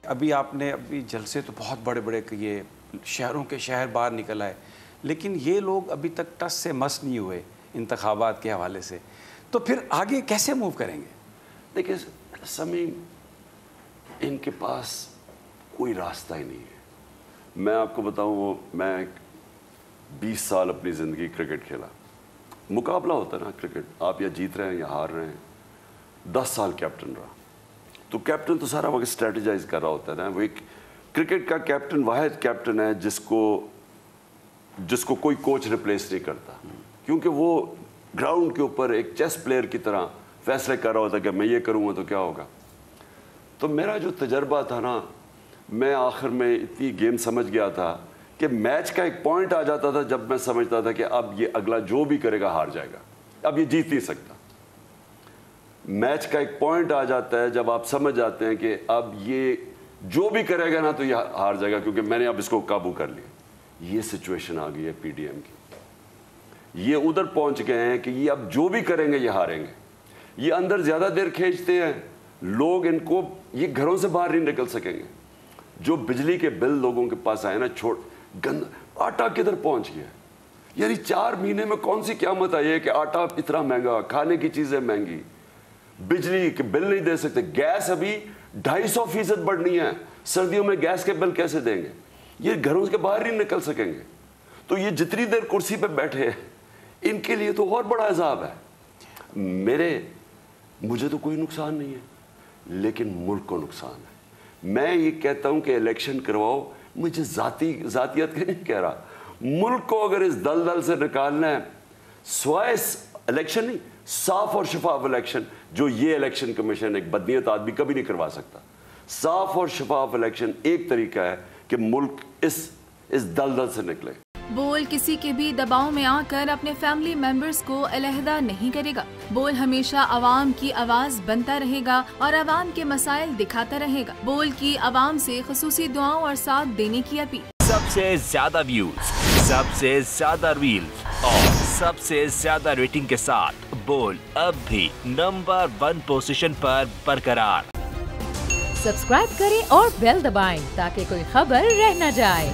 ابھی آپ نے جلسے تو بہت بڑے بڑے یہ شہروں کے شہر باہر نکل آئے، لیکن یہ لوگ ابھی تک ٹس سے مس نہیں ہوئے انتخابات کے حوالے سے، تو پھر آگے کیسے موو کریں گے؟ دیکھیں سمیم، ان کے پاس کوئی راستہ ہی نہیں ہے۔ میں آپ کو بتاؤں، میں 20 سال اپنی زندگی کرکٹ کھیلا۔ مقابلہ ہوتا ہے نا کرکٹ، آپ یا جیت رہے ہیں یا ہار رہے ہیں۔ 10 سال کیپٹن رہا، تو کیپٹن تو سارا وقت اسٹریٹجائز کر رہا ہوتا ہے نا۔ وہ ایک کرکٹ کا کیپٹن واحد کیپٹن ہے جس کو کوئی کوچ ریپلیس نہیں کرتا، کیونکہ وہ گراؤنڈ کے اوپر ایک چیس پلیئر کی طرح فیصلے کر رہا ہوتا ہے کہ میں یہ کروں گا تو کیا ہوگا۔ تو میرا جو تجربہ تھا نا، میں آخر میں اتنی گیم سمجھ گیا تھا کہ میچ کا ایک پوائنٹ آ جاتا تھا جب میں سمجھتا تھا کہ اب یہ اگلا جو بھی کرے گا ہار جائے گا، اب یہ جیت نہیں سکتا۔ میچ کا ایک پوائنٹ آ جاتا ہے جب آپ سمجھ جاتے ہیں کہ اب یہ جو بھی کرے گا نا تو یہ ہار جائے گا، کیونکہ میں نے اب اس کو قابو کر لیا۔ یہ سچویشن آ گئی ہے پی ڈی ایم کی۔ یہ ادھر پہنچ گئے ہیں کہ یہ اب جو بھی کریں گے یہ ہاریں گے۔ یہ اندر زیادہ دیر کھینچتے ہیں لوگ، ان کو یہ گھروں سے باہر نہیں نکل سکیں گے۔ جو بجلی کے بل لوگوں کے پاس آئے نا، آٹا کدھر پہنچ گیا؟ یعنی 4 مہینے میں کون سی قیامت آئی ہے کہ آٹا اتنا مہنگا، کھانے کی چیزیں مہنگی، بجلی کے بل نہیں دے سکتے، گیس ابھی 250% بڑھنی ہے۔ سردیوں میں گیس کے بل کیسے دیں گے؟ یہ گھروں کے باہر نہیں نکل سکیں گے۔ تو یہ جتنی دیر کرسی پہ بیٹھے ہیں، ان کے لیے تو اور بڑا عذاب ہے۔ مجھے تو کوئی نقصان نہیں ہے، لیکن ملک کو نقصان ہے۔ میں یہ کہتا ہوں کہ الیکشن کرواؤ، مجھے ذاتیت کے نہیں کہہ رہا، ملک کو اگر اس دلدل سے نکالنا ہے، سوائے الیکشن نہیں، صاف اور شفاف الیکشن، جو یہ الیکشن کمیشن ایک بدنیت آدمی کبھی نہیں کروا سکتا۔ صاف اور شفاف الیکشن ایک طریقہ ہے کہ ملک اس دلدل سے نکلے۔ بول کسی کے بھی دباؤ میں آ کر اپنے فیملی ممبرز کو علیحدہ نہیں کرے گا۔ بول ہمیشہ عوام کی آواز بنتا رہے گا اور عوام کے مسائل دکھاتا رہے گا۔ بول کی عوام سے خصوصی دعاؤں اور ساتھ دینے کی اپیل۔ سب سے زیادہ ویوز، سب سے زیادہ ریلز اور سب سے زیادہ ریٹنگ کے ساتھ بول اب بھی نمبر 1 پوزیشن پر برقرار۔ سبسکرائب کریں اور بیل دبائیں تاکہ کوئی خبر رہ نہ جائے۔